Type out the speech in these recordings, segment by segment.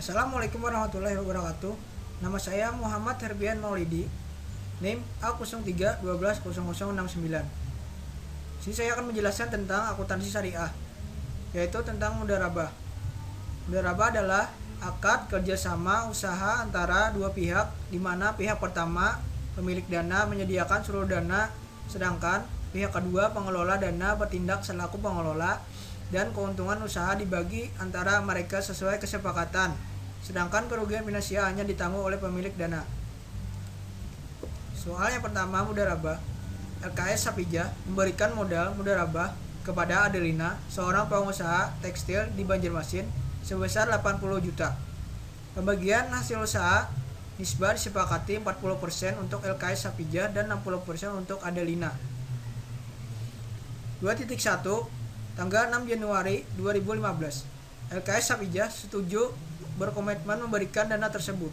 Assalamualaikum warahmatullahi wabarakatuh. Nama saya Muhammad Herbian Maulidi. NIM A03120069. Sini saya akan menjelaskan tentang akuntansi syariah, yaitu tentang mudharabah. Mudharabah adalah akad kerjasama usaha antara dua pihak, di mana pihak pertama pemilik dana menyediakan seluruh dana, sedangkan pihak kedua pengelola dana bertindak selaku pengelola, dan keuntungan usaha dibagi antara mereka sesuai kesepakatan, sedangkan kerugian finansial hanya ditanggung oleh pemilik dana. Soal yang pertama, mudharabah. LKS Sapijah memberikan modal mudharabah kepada Adelina, seorang pengusaha tekstil di Banjarmasin, sebesar 80 juta. Pembagian hasil usaha nisbah disepakati 40% untuk LKS Sapijah dan 60% untuk Adelina. 2.1 Tanggal 6 Januari 2015, LKS Sapijah setuju berkomitmen memberikan dana tersebut.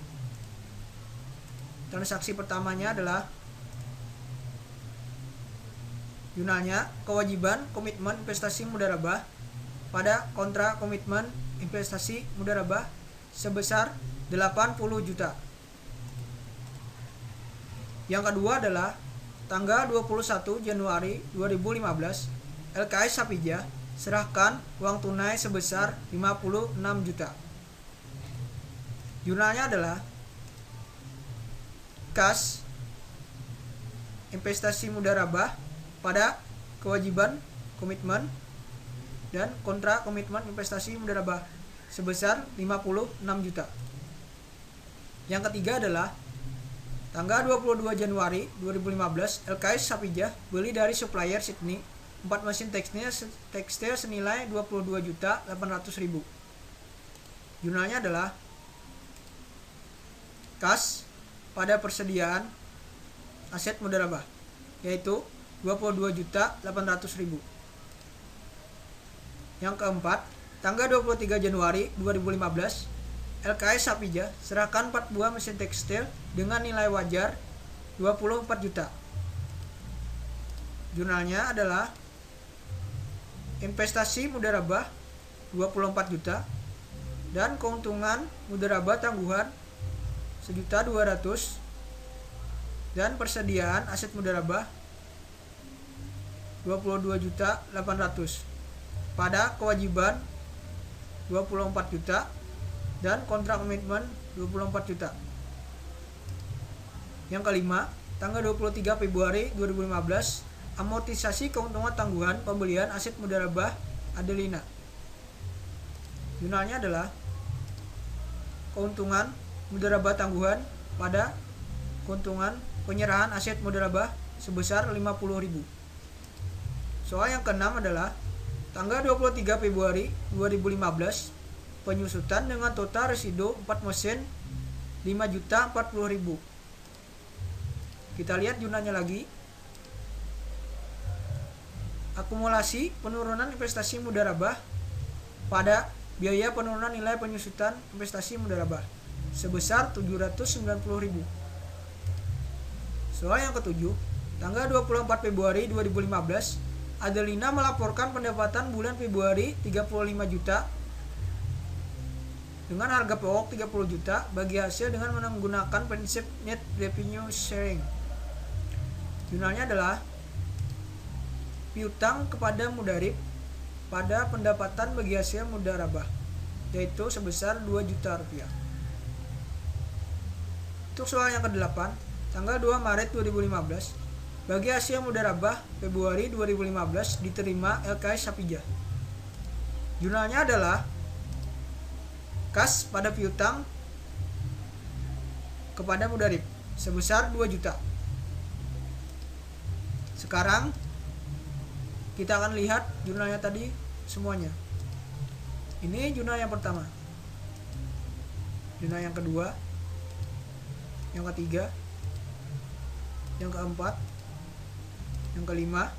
Transaksi pertamanya adalah jurnalnya kewajiban komitmen investasi mudharabah pada kontra komitmen investasi mudharabah sebesar 80 juta. Yang kedua adalah tanggal 21 Januari 2015, LKS Sapijah serahkan uang tunai sebesar 56 juta. Jurnalnya adalah kas investasi mudharabah pada kewajiban komitmen dan kontra komitmen investasi mudharabah sebesar 56 juta. Yang ketiga adalah tanggal 22 Januari 2015, LKS Sapijah beli dari supplier Sydney 4 mesin tekstil senilai 22.800.000. Jurnalnya adalah kas pada persediaan aset mudharabah, yaitu 22.800.000. Yang keempat, tanggal 23 Januari 2015, LKS Sapijah serahkan 4 buah mesin tekstil dengan nilai wajar 24 juta. Jurnalnya adalah investasi mudharabah 24 juta dan keuntungan mudharabah tangguhan 1.200.000 dan persediaan aset mudharabah 22.800.000 pada kewajiban 24 juta dan kontrak komitmen 24 juta. Yang kelima, tanggal 23 Februari 2015, amortisasi keuntungan tangguhan pembelian aset mudharabah Adelina. Jurnalnya adalah keuntungan mudharabah tangguhan pada keuntungan penyerahan aset mudharabah sebesar 50.000. Soal yang keenam adalah tanggal 23 Februari 2015, penyusutan dengan total residu 4 mesin 5.040.000. Kita lihat jurnalnya lagi. Akumulasi penurunan investasi mudharabah pada biaya penurunan nilai penyusutan investasi mudharabah sebesar 790.000. Soal yang ketujuh, tanggal 24 Februari 2015, Adelina melaporkan pendapatan bulan Februari 35 juta dengan harga pokok 30 juta bagi hasil dengan menggunakan prinsip net revenue sharing. Jurnalnya adalah piutang kepada mudharib pada pendapatan bagi hasil mudharabah, yaitu sebesar 2 juta rupiah. Untuk soal yang ke-8, tanggal 2 Maret 2015, bagi hasil mudharabah Februari 2015 diterima LKS Sapijah. Jurnalnya adalah kas pada piutang kepada mudharib sebesar 2 juta. Sekarang kita akan lihat jurnalnya tadi semuanya. Ini jurnal yang pertama, jurnal yang kedua, yang ketiga, yang keempat, yang kelima,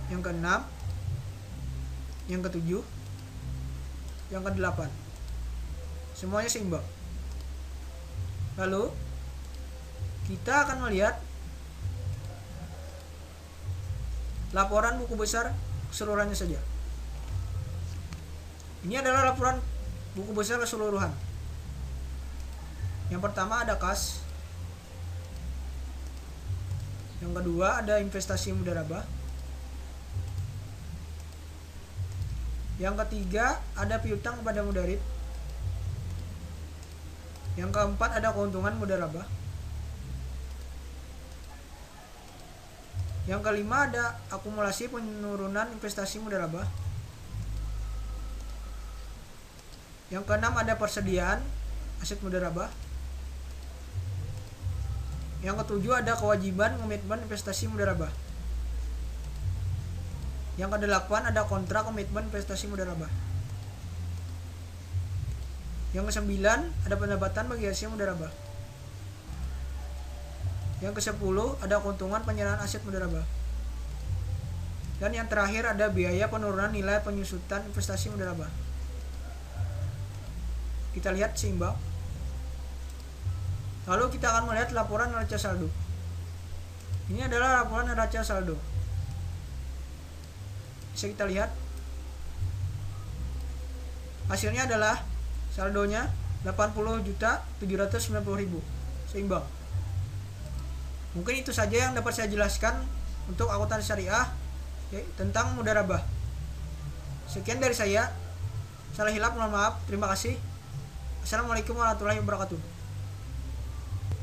yang keenam, yang ketujuh, yang kedelapan. Semuanya seimbang. Lalu kita akan melihat laporan buku besar keseluruhannya saja. Ini adalah laporan buku besar keseluruhan. Yang pertama ada kas. Yang kedua ada investasi mudharabah. Yang ketiga ada piutang kepada mudarib. Yang keempat ada keuntungan mudharabah. Yang kelima ada akumulasi penurunan investasi mudharabah. Yang keenam ada persediaan aset mudharabah. Yang ketujuh ada kewajiban komitmen investasi mudharabah. Yang kedelapan ada kontrak komitmen investasi mudharabah. Yang kesembilan ada pendapatan bagi hasil mudharabah. Yang kesepuluh ada keuntungan penyerahan aset mudharabah. Dan yang terakhir ada biaya penurunan nilai penyusutan investasi mudharabah. Kita lihat seimbang. Lalu kita akan melihat laporan neraca saldo. Ini adalah laporan neraca saldo. Bisa kita lihat. Hasilnya adalah saldonya 80.790.000, seimbang. Mungkin itu saja yang dapat saya jelaskan untuk akuntansi syariah tentang mudharabah. Sekian dari saya. Salah hilap mohon maaf. Terima kasih. Assalamualaikum warahmatullahi wabarakatuh.